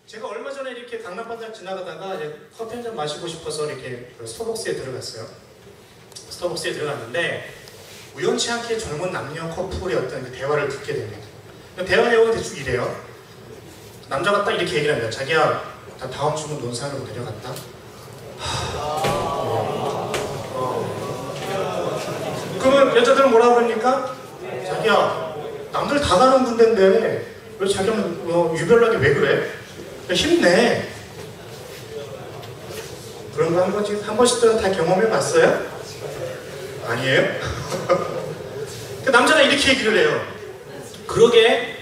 제가 얼마 전에 이렇게 강남바다를 지나가다가 커피 한 잔 마시고 싶어서 이렇게 스타벅스에 들어갔어요. 스타벅스에 들어갔는데 우연치 않게 젊은 남녀 커플의 어떤 대화를 듣게 됩니다. 대화 내용은 대충 이래요. 남자가 딱 이렇게 얘기를 합니다. 자기야, 나 다음 주는 논산으로 내려간다. 그러면 여자들은 뭐라고 그러니까? 자기야, 남들 다 가는 군대인데 왜 자기는 유별나게 왜 그래? 힘내. 그런 거 한 번씩들은 다 경험해 봤어요? 아니에요? 그 남자가 이렇게 얘기를 해요. 그러게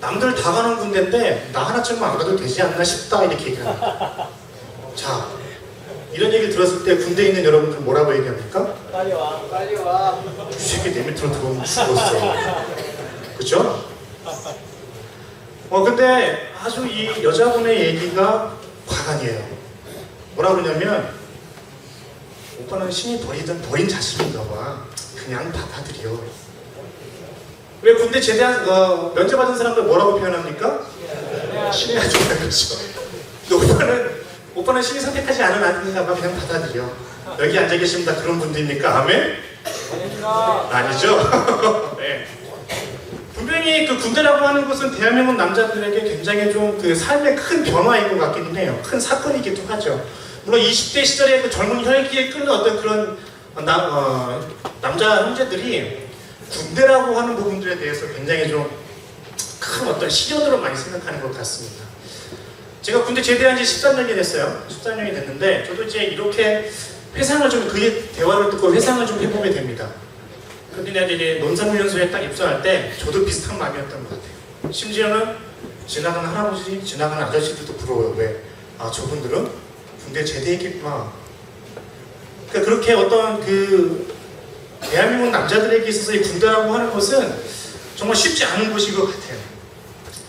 남들 다 가는 군대인데 나 하나쯤은 안 가도 되지 않나 싶다, 이렇게 얘기를 합니다. 자, 이런 얘기를 들었을 때 군대에 있는 여러분들 뭐라고 얘기합니까? 빨리 와, 빨리 와. 이 새끼 내 밑으로 들어오면 죽었어. 그쵸? 근데 아주 이 여자분의 얘기가 과간이에요. 뭐라 그러냐면, 오빠는 신이 버린 자식인가 봐. 그냥 받아들여. 왜 군대 제대한 면제받은 사람들 뭐라고 표현합니까? 신의 아들이라 그러죠. 오빠는 신이 선택하지 않은 아들인가 봐. 그냥 받아들여. 여기 앉아 계십니다. 그런 분들입니까? 아멘? 아니죠? 네. 분명히 그 군대라고 하는 것은 대한민국 남자들에게 굉장히 좀 그 삶의 큰 변화인 것 같기는 해요. 큰 사건이기도 하죠. 물론 20대 시절에 그 젊은 혈기에 끓는 어떤 그런 남자 형제들이 군대라고 하는 부분들에 대해서 굉장히 좀 큰 어떤 시련으로 많이 생각하는 것 같습니다. 제가 군대 제대한 지 13년이 됐어요. 13년이 됐는데 저도 이제 이렇게 회상을 좀, 그의 대화를 듣고 회상을 좀 해보게 됩니다. 근데 이제 논산훈련소에 딱 입소할 때 저도 비슷한 마음이었던 것 같아요. 심지어는 지나가는 할아버지, 지나가는 아저씨들도 부러워요. 왜? 아, 저분들은 군대 제대했겠구나. 그러니까 그렇게 어떤 그 대한민국 남자들에게 있어서 이 군대라고 하는 것은 정말 쉽지 않은 곳인 것 같아요.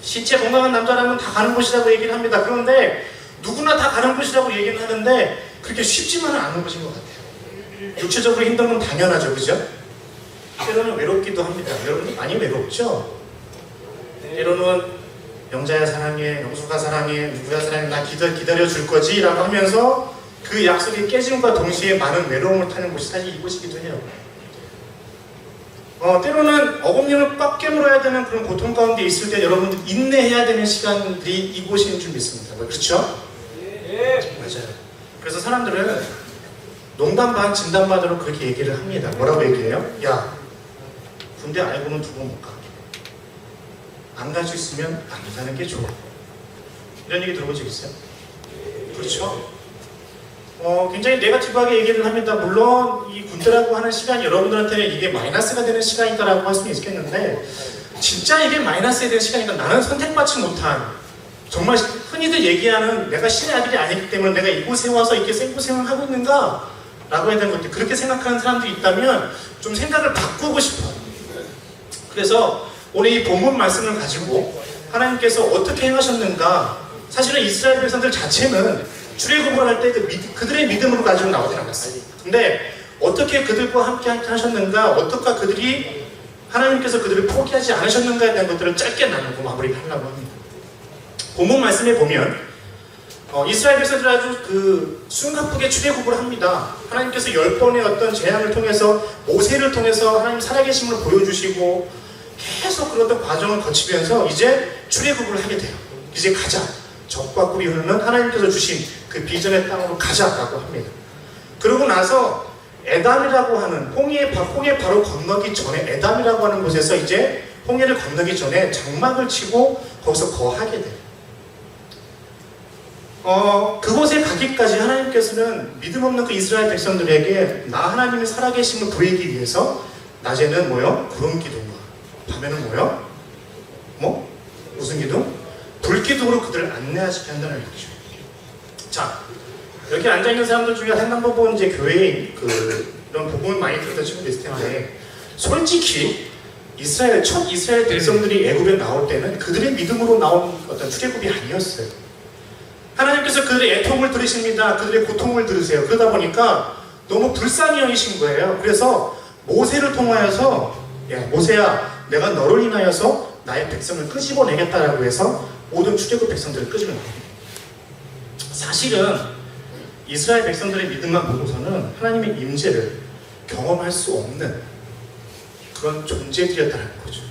신체 건강한 남자라면 다 가는 곳이라고 얘기를 합니다. 그런데 누구나 다 가는 곳이라고 얘기는 하는데 그렇게 쉽지만은 않은 곳인 것 같아요. 육체적으로 힘든 건 당연하죠, 그죠? 때로는 외롭기도 합니다. 여러분 많이 외롭죠? 때로는 영자야 사랑해, 영수가 사랑해, 누구야 사랑해, 나 기다려 줄 거지 라고 하면서 그 약속이 깨짐과 동시에 많은 외로움을 타는 곳이 사실 이곳이기도 해요. 때로는 어금니를 빡 깨물어야 되는 그런 고통 가운데 있을 때 여러분들 인내해야 되는 시간들이 이곳인 줄 믿습니다. 그렇죠? 예. 맞아요. 그래서 사람들은 농담 반 진담 반으로 그렇게 얘기를 합니다. 뭐라고 얘기해요? 야, 군대 알고는 두 번 못 가. 안 갈 수 있으면 안 가는 게 좋아. 이런 얘기 들어본 적 있어요? 그렇죠? 굉장히 네거티브하게 얘기를 합니다. 물론 이 군대라고 하는 시간이 여러분들한테는 이게 마이너스가 되는 시간이다라고 할 수는 있겠는데 진짜 이게 마이너스가 되는 시간이니까 나는 선택받지 못한, 정말 흔히들 얘기하는 내가 신의 아들이 아니기 때문에 내가 이곳에 와서 이렇게 생고생을 하고 있는가? 라고 해야 되는 것들, 그렇게 생각하는 사람들이 있다면 좀 생각을 바꾸고 싶어요. 그래서 오늘 이 본문 말씀을 가지고 하나님께서 어떻게 행하셨는가, 사실은 이스라엘 백성들 자체는 출애굽을 할 때 그들의 믿음으로 가지고 나오진 않았어요. 근데 어떻게 그들과 함께 하셨는가, 어떻게 그들이 하나님께서 그들을 포기하지 않으셨는가에 대한 것들을 짧게 나누고 마무리를 하려고 합니다. 본문 말씀에 보면 이스라엘 백성들이 아주 그 숨가쁘게 출애굽을 합니다. 하나님께서 10번의 어떤 재앙을 통해서, 모세를 통해서 하나님 살아계심을 보여주시고 계속 그런 어떤 과정을 거치면서 이제 출애굽을 하게 돼요. 이제 가자. 적과 꿀이 흐르는 하나님께서 주신 그 비전의 땅으로 가자라고 합니다. 그러고 나서 에담이라고 하는 홍해 바로 건너기 전에, 에담이라고 하는 곳에서 이제 홍해를 건너기 전에 장막을 치고 거기서 거하게 돼요. 그곳에 가기까지 하나님께서는 믿음 없는 그 이스라엘 백성들에게 나 하나님의 살아계심을 보이기 위해서 낮에는 뭐요? 구름 기둥과, 밤에는 뭐요? 무슨 기둥? 불기둥으로 그들을 안내하시게 한다는 얘기죠. 자, 여기 앉아있는 사람들 중에 횡단보도 이제 교회에 이런 복음을 많이 들었던 친구도 있을 텐데, 솔직히 첫 이스라엘 백성들이 애굽에 나올 때는 그들의 믿음으로 나온 어떤 출애굽이 아니었어요. 하나님께서 그들의 애통을 들으십니다. 그들의 고통을 들으세요. 그러다 보니까 너무 불쌍히 여기신 거예요. 그래서 모세를 통하여서, 야, 모세야, 내가 너를 인하여서 나의 백성을 끄집어내겠다라고 해서 모든 출애굽 백성들을 끄집어냅니다. 사실은 이스라엘 백성들의 믿음만 보고서는 하나님의 임재를 경험할 수 없는 그런 존재들이었다는 거죠.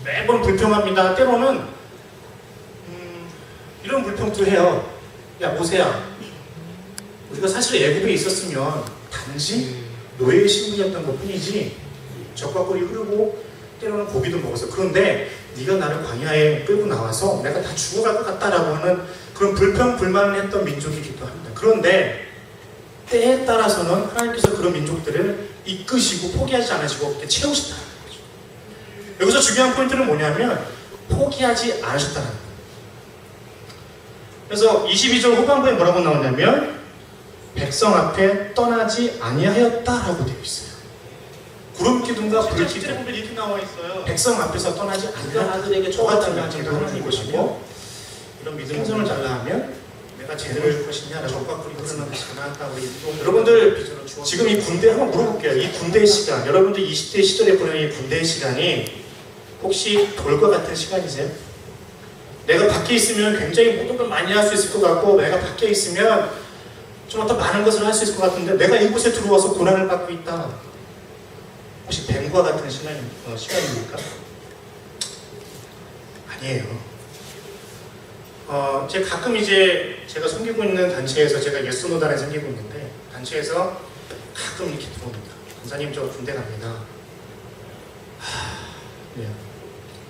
매번 불평합니다. 때로는 이런 불평도 해요. 야 모세야, 우리가 사실 애굽에 있었으면 단지 노예의 신분이었던 것뿐이지 적과 꿀이 흐르고 때로는 고기도 먹었어. 그런데 네가 나를 광야에 끌고 나와서 내가 다 죽어갈 것 같다라고 하는 그런 불평 불만을 했던 민족이기도 합니다. 그런데 때에 따라서는 하나님께서 그런 민족들을 이끄시고 포기하지 않으시고 이렇게 채우셨다는 거죠. 여기서 중요한 포인트는 뭐냐면 포기하지 않으셨다는 거예요. 그래서 22절 후반부에 뭐라고 나오냐면 백성 앞에 떠나지 아니하였다라고 되어 있어요. 구름 기둥과 불 기둥 보면 이렇게 나와 있어요. 백성 앞에서 떠나지 않는 아들에게 저 같은 양식을 하나님 것이고 이런 믿음을 잘라하면 내가 제대로 줄 것이냐 적과 꿀이 흐르는 것이구나. 여러분들 지금 이 군대 한번 물어볼게요. 이 군대의 시간, 여러분들 20대 시절에 보내는 이 군대의 시간이 혹시 돌과 같은 시간이세요? 내가 밖에 있으면 굉장히 모든 걸 많이 할 수 있을 것 같고 내가 밖에 있으면 좀 더 많은 것을 할 수 있을 것 같은데 내가 이곳에 들어와서 고난을 받고 있다. 혹시 뱀과 같은 시간입니까? 아니에요. 제가 가끔 제가 섬기고 있는 단체에서 제가 예수노단에 섬기고 있는데 단체에서 가끔 이렇게 들어옵니다. 권사님 저 군대 갑니다. 네.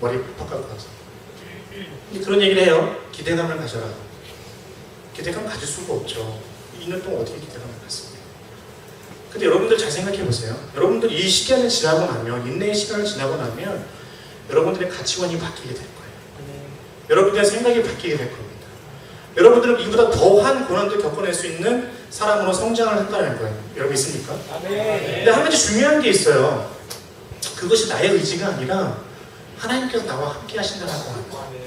머리 팍 깎고 와서 그런 얘기를 해요. 기대감을 가져라. 기대감 가질 수가 없죠. 2년 동안 어떻게 기대감을 갖습니까? 근데 여러분들 잘 생각해 보세요. 여러분들 이 시간을 지나고 나면, 인내의 시간을 지나고 나면 여러분들의 가치관이 바뀌게 될 거예요. 여러분들의 생각이 바뀌게 될 겁니다. 여러분들은 이보다 더한 고난도 겪어낼 수 있는 사람으로 성장을 한다는 거예요. 여러분 있습니까? 근데 한 가지 중요한 게 있어요. 그것이 나의 의지가 아니라 하나님께서 나와 함께 하신다고 하는 거예요.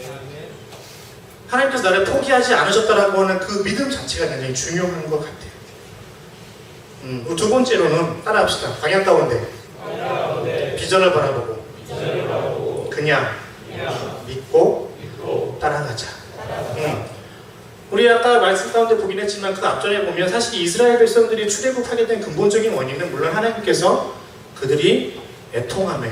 하나님께서 나를 포기하지 않으셨다라고 하는 그 믿음 자체가 굉장히 중요한 것 같아요. 두 번째로는 따라합시다. 방향 가운데 비전을 바라보고 그냥 믿고 따라가자. 우리 아까 말씀 가운데 보긴 했지만 그 앞전에 보면 사실 이스라엘 백성들이 출애굽하게 된 근본적인 원인은 물론 하나님께서 그들이 애통함에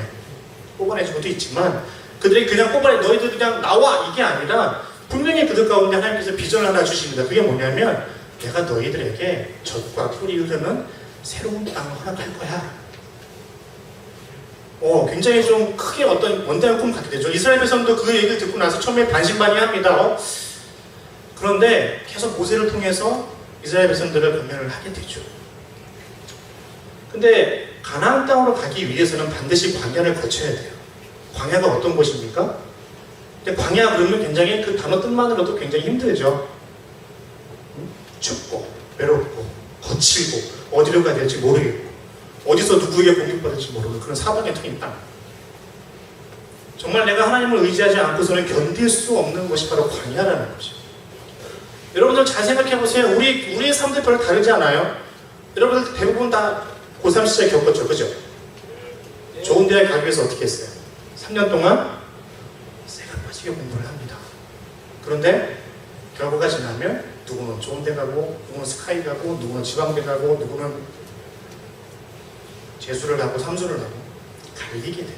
뽑아내신 것도 있지만 그들이 그냥 너희들 그냥 나와 이게 아니라 분명히 그들 가운데 하나님께서 비전을 하나 주십니다. 그게 뭐냐면 내가 너희들에게 젖과 꿀이 흐르는 새로운 땅을 허락할 거야. 굉장히 좀 크게 어떤 원대한 꿈 갖게 되죠. 이스라엘 백성도 그 얘기를 듣고 나서 처음에 반신반의합니다. 그런데 계속 모세를 통해서 이스라엘 백성들을 권면을 하게 되죠. 근데 가나안 땅으로 가기 위해서는 반드시 광야를 거쳐야 돼요. 광야가 어떤 곳입니까? 근데 광야 그러면 굉장히 그 단어 뜻만으로도 굉장히 힘들죠. 춥고 외롭고 거칠고 어디로 가야 될지 모르겠고 어디서 누구에게 공격받을지 모르는 그런 사방에 트인 땅. 정말 내가 하나님을 의지하지 않고서는 견딜 수 없는 것이 바로 광야라는 거죠. 여러분들 잘 생각해 보세요. 우리의 삶도 별로 다르지 않아요? 여러분들 대부분 다 고3 시절 겪었죠, 그죠? 좋은 대학 가기 위해서 어떻게 했어요? 3년 동안 새가 빠지게 공부를 합니다. 그런데 결과가 지나면 누구는 좋은 데 가고, 누구는 스카이 가고, 누구는 지방대 가고, 누구는 재수를 하고, 삼수를 하고 갈리게 돼요.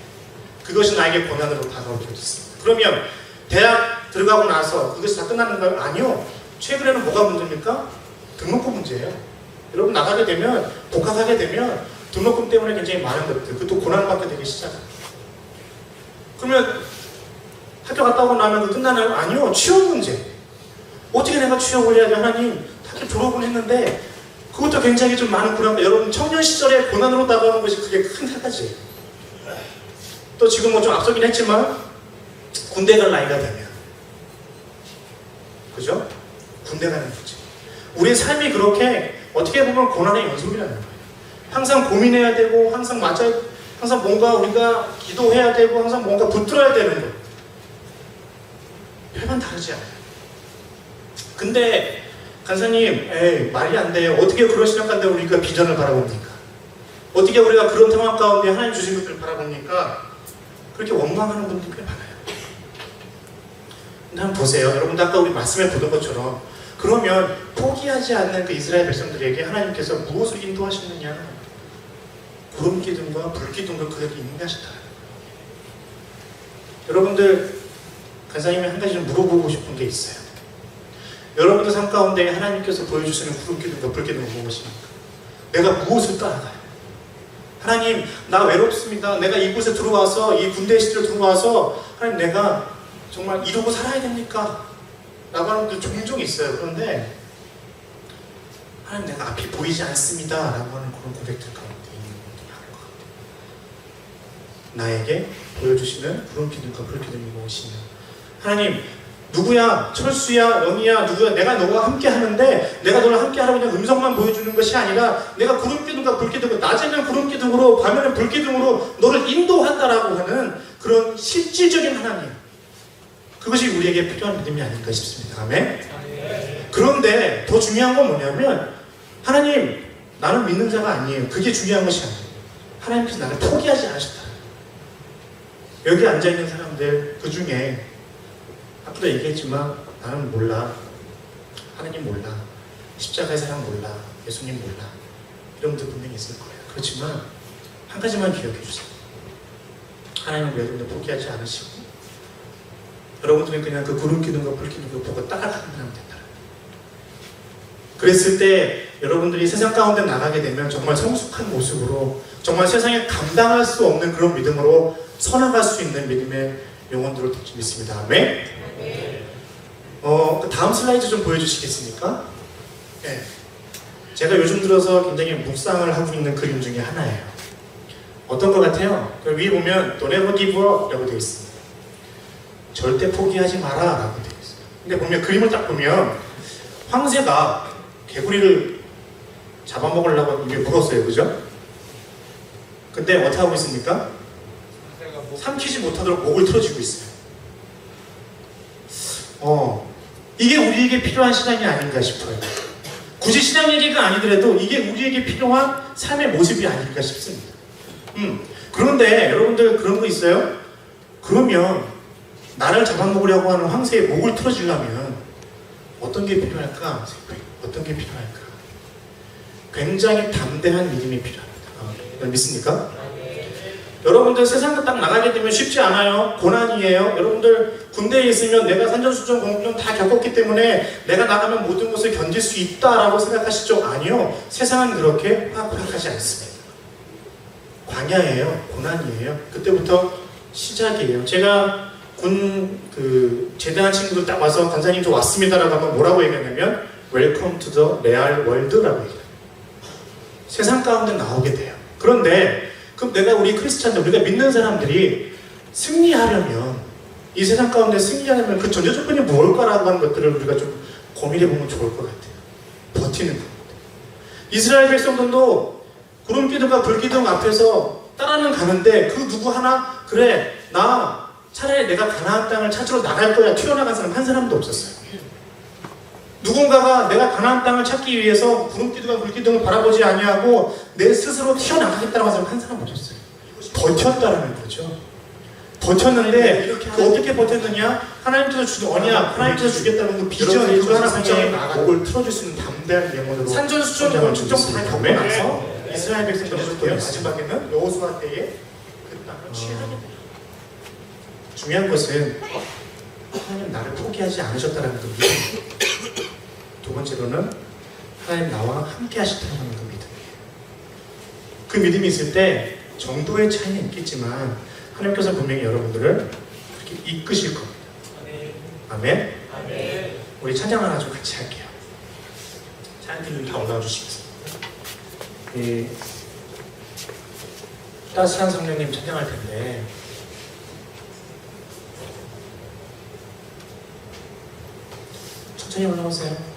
그것이 나에게 고난으로 다가오게 됐습니다. 그러면 대학 들어가고 나서 그것이 다 끝나는 거예요? 아니요. 최근에는 뭐가 문제입니까? 등록금 문제예요. 여러분 나가게 되면, 복학하게 되면 등록금 때문에 굉장히 많은 것들, 그것도 고난받게 되기 시작합니다. 그러면 학교 갔다 오고 나면 그 끝나나요? 아니요. 취업 문제. 어떻게 내가 취업을 해야지? 하나님, 학교 졸업을 했는데 그것도 굉장히 좀 많은 고난입니다. 여러분 청년 시절에 고난으로 다가오는 것이 그게 큰 한 가지예요. 또 지금 뭐 좀 앞서긴 했지만 군대 갈 나이가 되면, 그죠? 군대 가는 거지. 우리의 삶이 그렇게 어떻게 보면 고난의 연속이라는 거예요. 항상 고민해야 되고, 항상 뭔가 우리가 기도해야 되고, 항상 뭔가 붙들어야 되는 거예요. 별반 다르지 않아요. 근데 간사님, 말이 안 돼요. 어떻게 그런 시간 가운데 우리가 비전을 바라봅니까? 어떻게 우리가 그런 상황 가운데 하나님 주신 것들을 바라봅니까? 그렇게 원망하는 분들이 꽤 많아요. 근데 한번 보세요. 여러분들 아까 우리 말씀에 보던 것처럼 그러면 포기하지 않는 그 이스라엘 백성들에게 하나님께서 무엇을 인도하셨느냐? 구름 기둥과 불 기둥과 그에게 인도하셨다. 여러분들, 간사님이 한 가지 좀 물어보고 싶은 게 있어요. 여러분들 삶 가운데 하나님께서 보여주시는 구름 기둥과 불 기둥은 무엇입니까? 내가 무엇을 따라가요? 하나님, 나 외롭습니다. 내가 이곳에 들어와서, 이 군대 시대로 들어와서 하나님, 내가 정말 이러고 살아야 됩니까? 라고 하는 분들 종종 있어요. 그런데 하나님, 내가 앞이 보이지 않습니다. 라고 하는 그런 고백들 가운데 있는 분들이 많은 것 같아요. 나에게 보여주시는 구름 기둥과 불 기둥이 무엇이냐? 하나님, 누구야? 철수야? 영희야? 누구야? 내가 너와 함께 하는데 내가 너를 함께 하라고 그냥 음성만 보여주는 것이 아니라 내가 구름 기둥과 불 기둥으로, 낮에는 구름 기둥으로 밤에는 불 기둥으로 너를 인도한다라고 하는 그런 실질적인 하나님, 그것이 우리에게 필요한 믿음이 아닌가 싶습니다. 아멘? 그런데 더 중요한 건 뭐냐면 하나님, 나는 믿는 자가 아니에요. 그게 중요한 것이 아니에요. 하나님께서 나를 포기하지 않으셨다. 여기 앉아있는 사람들 그 중에 아까도 얘기했지만 나는 몰라, 하나님 몰라, 십자가의 사랑 몰라, 예수님 몰라, 이런 분들 분명히 있을 거예요. 그렇지만 한 가지만 기억해 주세요. 하나님은 여러분들 포기하지 않으시고 여러분들은 그냥 그 구름 기둥과 불 기둥을 보고 따라가면 된다. 그랬을 때 여러분들이 세상 가운데 나가게 되면 정말 성숙한 모습으로, 정말 세상에 감당할 수 없는 그런 믿음으로 서나갈 수 있는 믿음의 영혼들을 믿습니다. 아멘? 그 다음 슬라이드 좀 보여주시겠습니까? 네. 제가 요즘 들어서 굉장히 묵상을 하고 있는 그림 중에 하나예요. 어떤 것 같아요? 그 위에 보면 Don't ever give up 라고 되어 있습니다. 절대 포기하지 마라 라고 되어 있어요. 근데 보면 그림을 딱 보면 황새가 개구리를 잡아먹으려고 입에 물었어요. 그죠? 근데 어떻게 하고 있습니까? 삼키지 못하도록 목을 틀어쥐고 있어요. 이게 우리에게 필요한 신앙이 아닌가 싶어요. 굳이 신앙 얘기가 아니더라도 이게 우리에게 필요한 삶의 모습이 아닐까 싶습니다. 그런데 여러분들 그런 거 있어요? 그러면 나를 잡아먹으려고 하는 황새의 목을 틀어주려면 어떤 게 필요할까? 어떤 게 필요할까? 굉장히 담대한 믿음이 필요합니다. 믿습니까? 여러분들 세상에 딱 나가게 되면 쉽지 않아요. 고난이에요. 여러분들 군대에 있으면 내가 산전수전 공병 다 겪었기 때문에 내가 나가면 모든 것을 견딜 수 있다라고 생각하시죠? 아니요. 세상은 그렇게 허락하지 않습니다. 광야예요. 고난이에요. 그때부터 시작이에요. 제가 제대한 친구들 딱 와서 간사님 저 왔습니다라고 하면 뭐라고 얘기하냐면 Welcome to the real world라고 얘기해요. 세상 가운데 나오게 돼요. 그런데 그럼 내가 우리 크리스찬들, 우리가 믿는 사람들이 승리하려면, 이 세상 가운데 승리하려면 그 전제 조건이 뭘까라고 하는 것들을 우리가 좀 고민해 보면 좋을 것 같아요. 버티는 것. 이스라엘 백성들도 구름 기둥과 불 기둥 앞에서 따라는 가는데 그 누구 하나 그래 나 차라리 내가 가나안 땅을 찾으러 나갈 거야 튀어나간 사람 한 사람도 없었어요. 누군가가 내가 가나안 땅을 찾기 위해서 구름 기둥과 불 기둥을 바라보지 아니하고 내 스스로 튀어나가겠다고 하는 사람 한 사람 없었어요. 버텼다라는 거죠. 버텼는데 그 어떻게 버텼느냐? 하나님께서 주는 언약, 하나님께서 주겠다는 그 비전, 그 하나 상장에 목을 틀어줄 수 있는 담대한 영혼으로 산전수전 축정 다 겪고 나서 이스라엘 백성들은 마지막에는 여호수아 때에 그 땅을 취하게 돼요. 중요한 것은 하나님 나를 포기하지 않으셨다는 그 믿음. 두 번째로는 하나님 나와 함께 하셨다는 그 믿음이에요. 그 믿음이 있을 때 정도의 차이는 있겠지만 하나님께서 분명히 여러분들을 그렇게 이끄실 겁니다. 아멘? 아멘. 우리 찬양 하나 좀 같이 할게요. 찬양팀 다 올라와 주시겠습니다. 따스한 성령님 찬양할 텐데 천천히 올라오세요.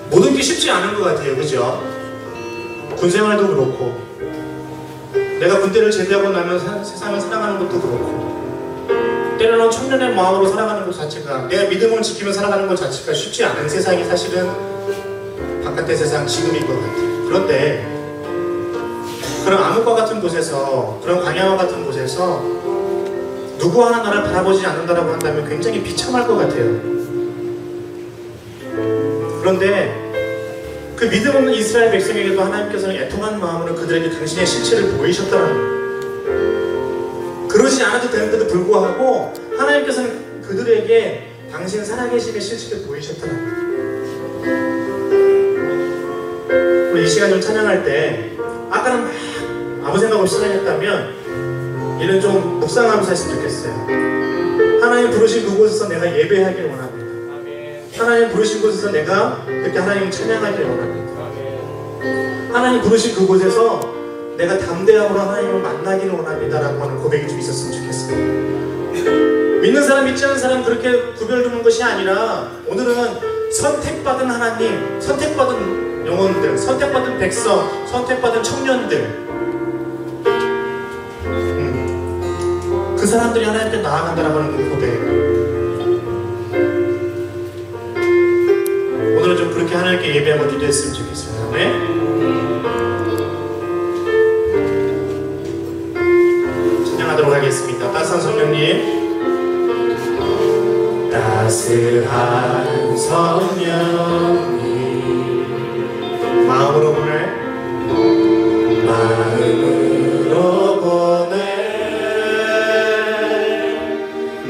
모든 게 쉽지 않은 것 같아요. 그죠? 군생활도 그렇고 내가 군대를 제대하고 나면 세상을 살아가는 것도 그렇고 내려놓은 청년의 마음으로 살아가는 것 자체가, 내가 믿음을 지키며 살아가는 것 자체가 쉽지 않은 세상이 사실은 바깥의 세상 지금인 것 같아요. 그런데 그런 암흑과 같은 곳에서, 그런 광야와 같은 곳에서 누구 하나 나를 바라보지 않는다라고 한다면 굉장히 비참할 것 같아요. 그런데 그 믿음 없는 이스라엘 백성에게도 하나님께서는 애통한 마음으로 그들에게 당신의 실체를 보이셨다는 거예요. 그러지 않아도 되는데도 불구하고 하나님께서는 그들에게 당신 살아계심의 실체를 보이셨다는 거예요. 우리 이 시간 좀 찬양할 때 아까는 막 아무 생각 없이 찬양했다면 이는 좀 묵상하면서 했으면 좋겠어요. 하나님 부르신 그곳에서 내가 예배하길 원합니다. 하나님 부르신 곳에서 내가 그렇게 하나님을 찬양하길 원합니다. 하나님 부르신 그곳에서 내가 담대함으로 하나님을 만나기를 원합니다 라고 하는 고백이 좀 있었으면 좋겠어요. 믿는 사람 믿지 않는 사람 그렇게 구별두는 것이 아니라 오늘은 선택받은 하나님, 선택받은 영혼들, 선택받은 백성, 선택받은 청년들, 그 사람들이 하나님께 나아간다라고 하는 그 고백, 오늘은 좀 그렇게 하나님께 예배하고 기도했으면 좋겠습니다. 아멘. 찬양하도록 하겠습니다. 따스한 성령님, 따스한 성령님, 마음으로 보내, 마음으로 보내,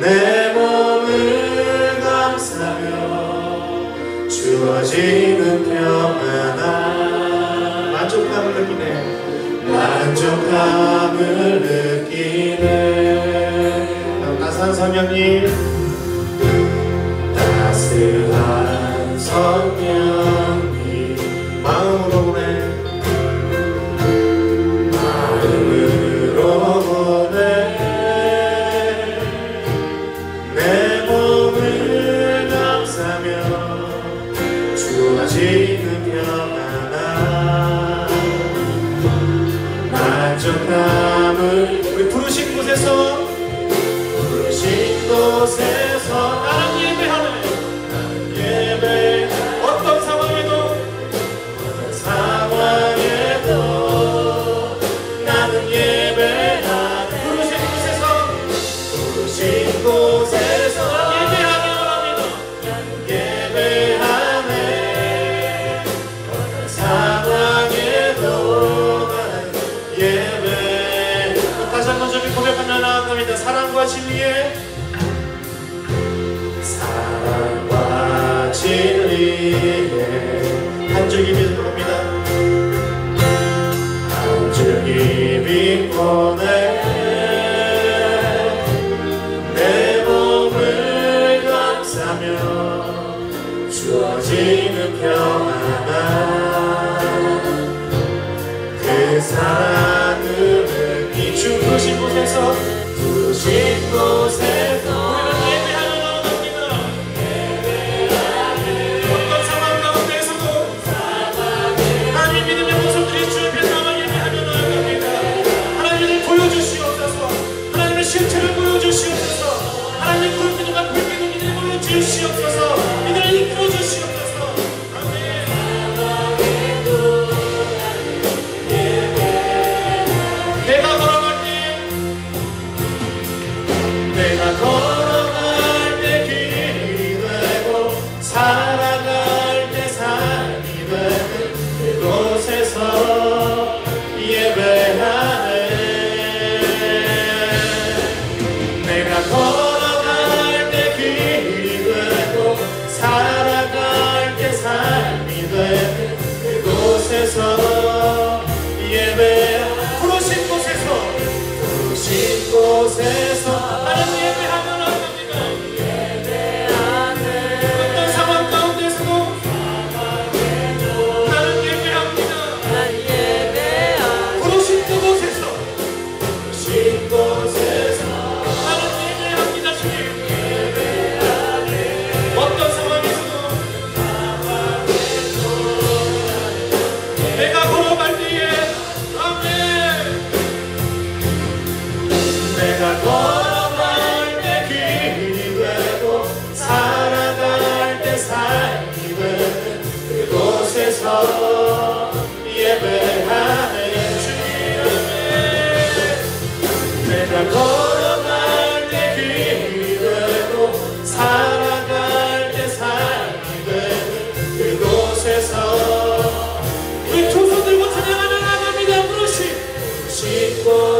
내 몸을 감싸며 주어지는 평안함, 만족감을 느끼네, 만족감을 느끼네. 따스한 성령님, 따스한 성령님, 마음으로 보내, 마음으로 보내, 내 몸을 감싸며 주어지는 평안함, 만족감을, 우리 부르신 곳에서, 부르신 곳에서 나는 예배하네, 나는 예배, 어떤 상황에도, 어떤 상황에도 나는 예배하네. 부르신 곳에서, 부르신 곳에서 예배하기 원합니다. 나는 예배하네. 어떤 상황에도 나는 예배. 다시 한번 저기 고백하며 나아갑니다. 사랑과 진리에, 사랑과 진리에 한 줄기 믿습니다. 한 줄기 믿고 내 몸을 감싸며 주어지는 평안함, 그 사랑을 이 주 부르신 곳에서, 부르신 곳에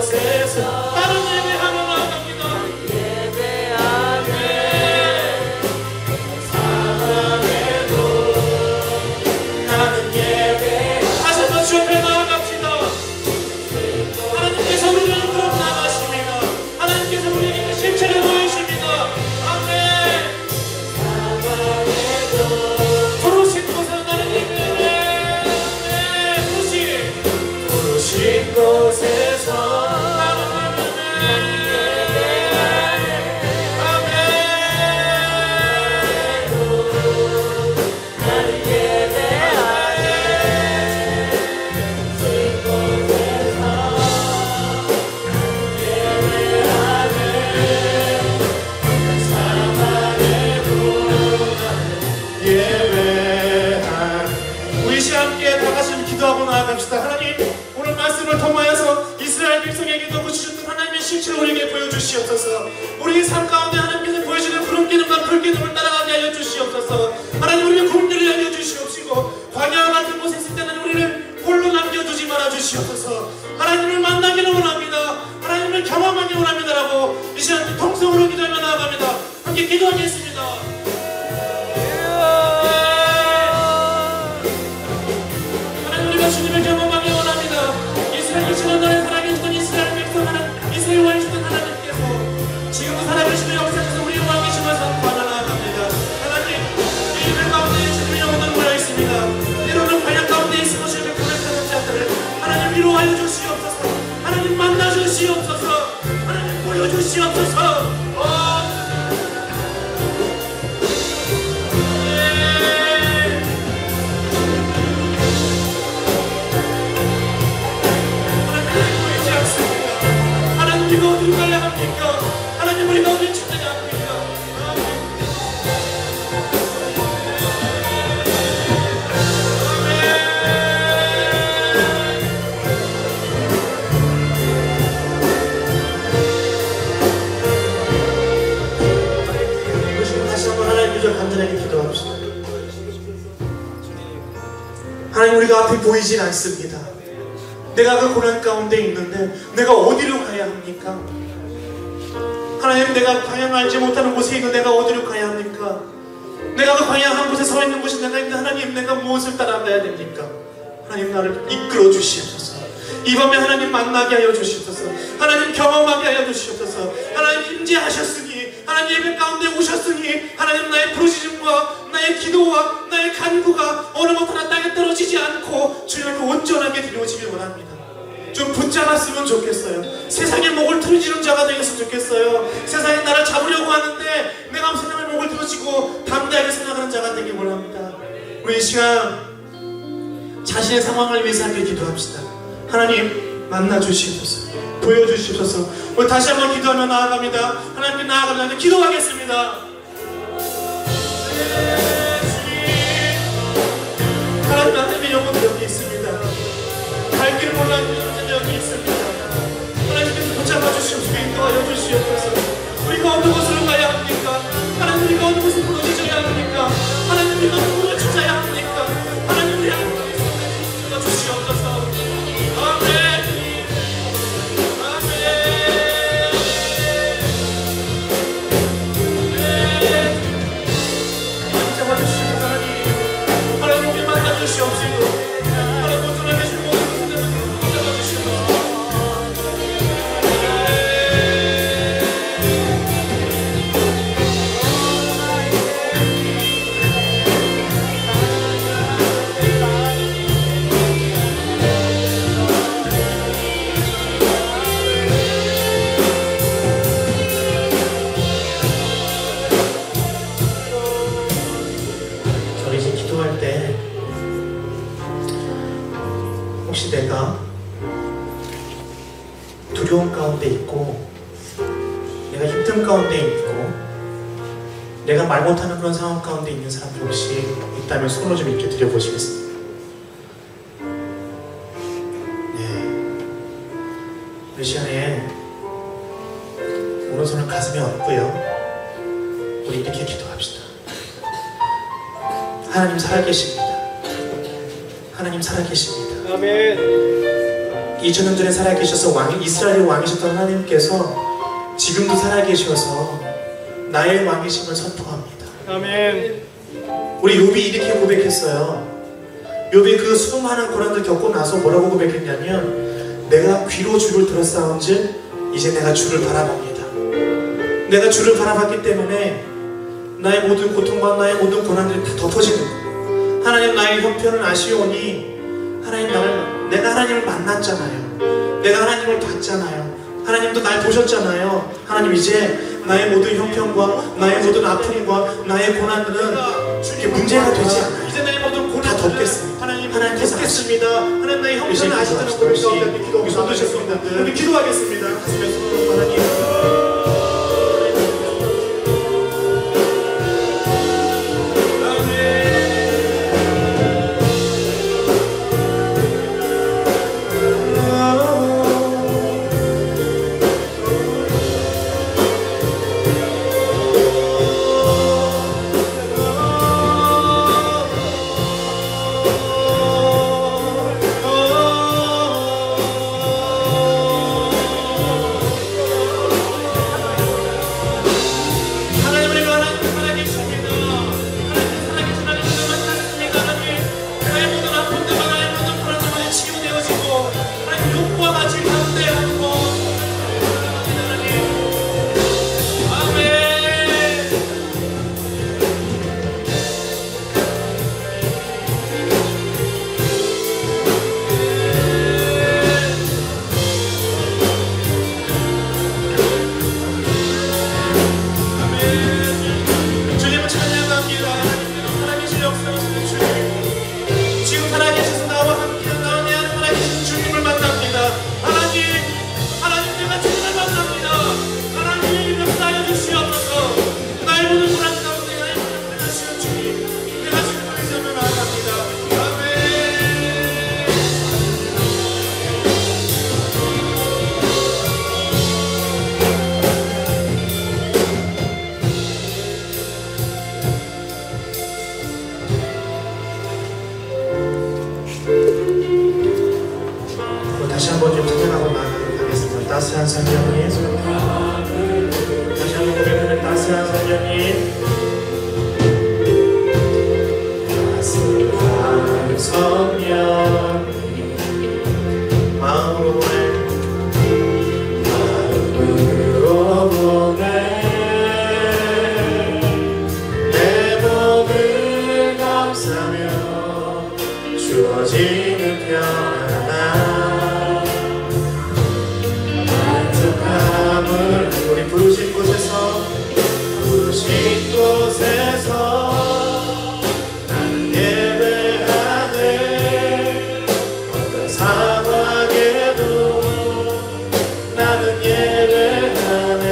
곳에서 나는 예배하러 나갑니다. 나는 예배 다시 한번 주 앞에 나아갑시다. 하나님께서 우리를 이끌어 나가십니다. 하나님께서 우리에게 실체를 보여주십니다. 아멘. 부르신 곳에서 나는 예배해. 부르신 곳에서 나는 예배해. 우리 시간 함께 다 같이 기도하고 나아갑시다. 하나님, 오늘 말씀을 통하여서 이스라엘 백성에게도 보여주셨던 하나님의 실체를 우리에게 보여주시옵소서. 우리의 삶 가운데 하나님께서 보여주는 구름 기둥과 불 기둥을 따라가게 하여 주시옵소서. 하나님, 우리의 고민들을 알려 주시옵시고 광야와 같은 곳에 있을 때는 우리를 홀로 남겨두지 말아 주시옵소서. 하나님을 만나기를 원합니다. 하나님을 경험하기 원합니다라고 이 시간 통성으로 기도하며 나아갑니다. 함께 기도하겠습니다. 우리가 주님을 경험하기 원합니다. 이스라엘이 지난 날에 살아계시던 이스라엘 백성 하나님, 이스라엘 왕이시던 하나님께서 지금도 살아계시는 역사에서 우리의 왕이심을 선포하며 나아갑니다. 하나님, 이 일을 가운데 주님의 영혼을 모여 있습니다. 때로는 관약 가운데 있으며 주님의 고백하는 자들을 하나님 위로하여 주시옵소서. 하나님 만나 주시옵소서. 하나님 보여주시옵소서. 우리가 어디로 가야 합니까? 하나님, 우리가 어디를 찾아야 합니까? 아멘. 다시 한번 하나님 유저 간절하게 기도합시다. 하나님, 우리가 앞이 보이진 않습니다. 내가 그 고난 가운데 있는데 내가 어디로 가야 합니까? 하나님, 내가 방향 알지 못하는 곳에 있는 내가 어디로 가야 합니까? 내가 그 방향 한 곳에 서 있는 곳이 내가 있는데 하나님, 내가 무엇을 따라가야 됩니까? 하나님, 나를 이끌어 주시옵소서. 이 밤에 하나님 만나게 하여 주시옵소서. 하나님 경험하게 하여 주시옵소서. 하나님 임재하셨으니, 하나님 예배 가운데 오셨으니, 하나님 나의 부르짖음과 나의 기도와 나의 간구가 어느 것 하나 땅에 떨어지지 않고 주님께 온전하게 드려지길 원합니다. 좀 붙잡았으면 좋겠어요. 세상의 목을 틀어지는 자가 되었으면 좋겠어요. 세상이 나를 잡으려고 하는데 내가 세상의 목을 틀어지고 담대하게 생각하는 자가 되길 원합니다. 우리 이 시간 자신의 상황을 위해서 함께 기도합시다. 하나님, 만나 주시옵소서. 보여주시옵소서. 우리 다시 한번 기도하며 나아갑니다. 하나님께 나아가면 기도하겠습니다. 하나님의 영혼이 여기 있습니다. 갈 길 몰라는 영혼이 여기 있습니다. 하나님께서 붙잡아 주시옵소서. 인도하여 주시옵소서. 우리가 어느 곳으로 가야 합니까? 하나님, 우리가 어느 곳에 부르짖어야 합니까? 하나님, 우리가 어느 곳에 찾아야 합니까? 하나님, 우리 하나님께서 붙잡아 주시옵소서. 아멘. 혹시 내가 두려움 가운데 있고 내가 힘든 가운데 있고 내가 말 못하는 그런 상황 가운데 있는 사람들 혹시 있다면 손을 좀 이렇게 드려보시겠습니다. 네, 이 시간에 오른손을 가슴에 얹고요, 우리 이렇게 기도합시다. 하나님 살아계십니다. 하나님 살아계십니다. 아멘. 이 2000년 전에 살아계셔서 이스라엘의 왕이셨던 하나님께서 지금도 살아계셔서 나의 왕이심을 선포합니다. 아멘. 우리 욥이 이렇게 고백했어요. 욥이 그 수많은 고난을 겪고 나서 뭐라고 고백했냐면, 내가 귀로 주를 들었사온즉 이제 내가 주를 바라봅니다. 내가 주를 바라봤기 때문에 나의 모든 고통과 나의 모든 고난들이 다 덮어지는 거예요. 하나님 나의 형편을 아시오니, 하나님 내가 하나님을 만났잖아요. 내가 하나님을 봤잖아요. 하나님도 날 보셨잖아요. 하나님 이제 나의 모든 형편과 나의 모든 아픔과 나의 고난들은 이게 문제가 되지 않아요. 이제 나의 모든 고난 다 덮겠습니다. 하나님께서 아십니다. 하나님 나의 형편을 아시다는 고백 가운데 기도하고 손드셨습니다. 우리 기도하겠습니다. 가슴에서 하나님. 다시 한번 좀 찬양하고 나가겠습니다. 따스한 성령님, 다시 한번 고백하는 따스한 성령님, 따스한 성령님, 마음으로 보내 내 몸을 감싸며 주어지는 평안함, 우리 부르신 곳에서 나는 예배하네. 어떤 상황에도 나는 예배하네.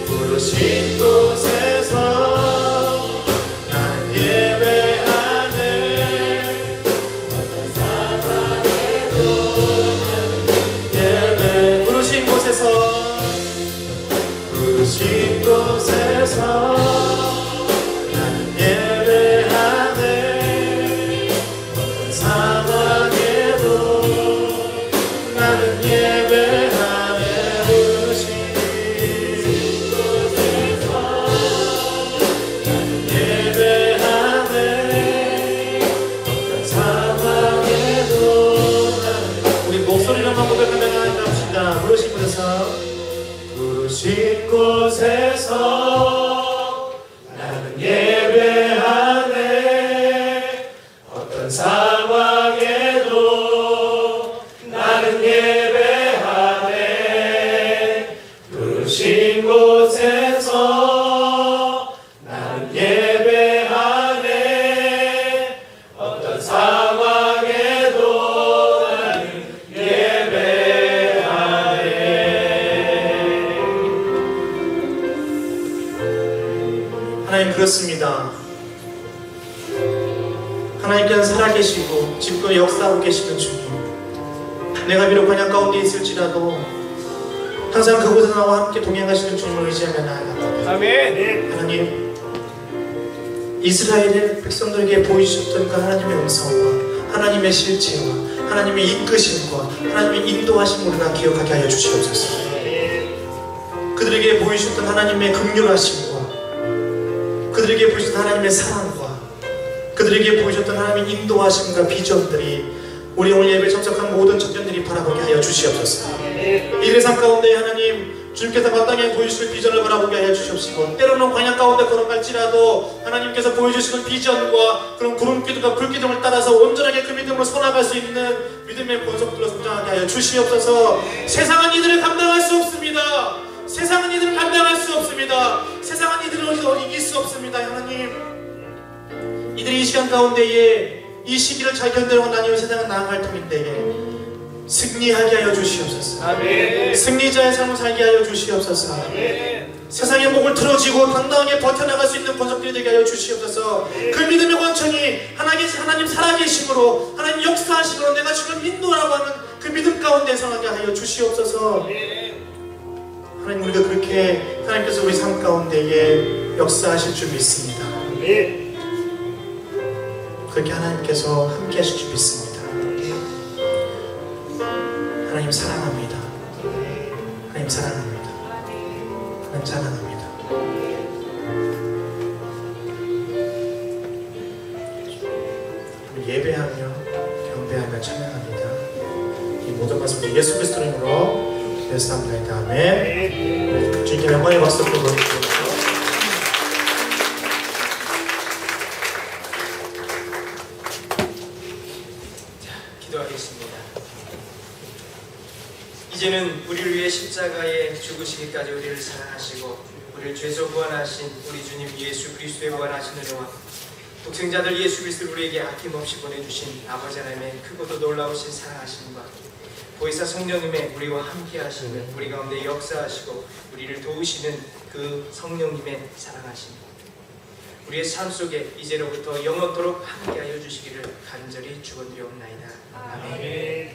부르신 곳에서 나는 예배하네. 어떤 상황에도 예배. 부르신 곳에서 나는 예배하네. 어떤 상황에도 나는 예배하네. 부르신 곳에서 나는 예배하네. 어떤 상황에도 우리 목소리로만 고백하며 나갑시다. 부르신 곳에서 나는 예배하네. 어떤 상황에도 나는 예배하네. 부르신 곳에서 나는 예배하네. 어떤 상황에도 나는 예배하네. 하나님, 그렇습니다. 하나님께서 살아계시고 지금 역사하고 계시는 주님, 내가 비록 환영 가운데 있을지라도 항상 그곳에 나와 함께 동행하시는 주님을 의지하며 나아갑니다. 아멘. 하나님, 이스라엘의 백성들에게 보이셨던 그 하나님의 음성과 하나님의 실체와 하나님의 이끄심과 하나님의 인도하심을 우리가 기억하게 하여 주시옵소서. 그들에게 보이셨던 하나님의 긍휼하심과 그들에게 보이셨던 하나님의 사랑과 그들에게 보이셨던 하나님의 인도하심과 비전들이 우리 오늘 예배 참석한 모든 청년들이 바라보게 하여 주시옵소서. 이들의 삶 가운데 하나님 주님께서 마땅히 보여주실 비전을 바라보게 하여 주시옵시고, 때로는 광야 가운데 걸어갈지라도 하나님께서 보여주시는 비전과 그런 구름기둥과 불기둥을 따라서 온전하게 그 믿음으로 서나갈 수 있는 믿음의 권속들로 성장하게 하여 주시옵소서. 세상은 이들을 감당할 수 없습니다. 세상은 이들을 감당할 수 없습니다. 세상은 이들을 이길 수 없습니다. 하나님, 이들이 이 시간 가운데에 이 시기를 잘 견뎌내고 나뉘어 세상은 나아갈 터인데 승리하게 하여 주시옵소서. 아멘. 승리자의 삶을 살게 하여 주시옵소서. 아멘. 세상의 목을 틀어지고 당당하게 버텨나갈 수 있는 권속들이 되게 하여 주시옵소서. 그 믿음의 권총이 하나님 살아계심으로 하나님 역사하심으로 내가 지금 인도라고 하는 그 믿음 가운데 서나게 하여 주시옵소서. 하나님, 우리가 그렇게 하나님께서 우리 삶 가운데에 역사하실 줄 믿습니다. 그렇게 하나님께서 함께 하실 줄 믿습니다. 하나님 사랑합니다. 하나님 사랑합니다. 하나님 사랑합니다. 예배하며 경배하며 찬양합니다. 이 모든 말씀을 예수 그리스도 이름으로 기도합니다. 다음에 주님께 영광의 박수를 보내주십시오. 기도하겠습니다. 이제는 우리를 위해 십자가에 죽으시기까지 우리를 사랑하시고 우리를 죄에서 구원하신 우리 주님 예수 그리스도의 무한하신 은혜와 독생자들 예수 그리스도를 우리에게 아낌없이 보내주신 아버지 하나님의 크고도 놀라우신 사랑하심과 보혜사 성령님의 우리와 함께 하시는 우리 가운데 역사하시고 우리를 도우시는 그 성령님의 사랑하심, 우리의 삶 속에 이제로부터 영원토록 함께하여 주시기를 간절히 축원드리옵나이다. 아멘.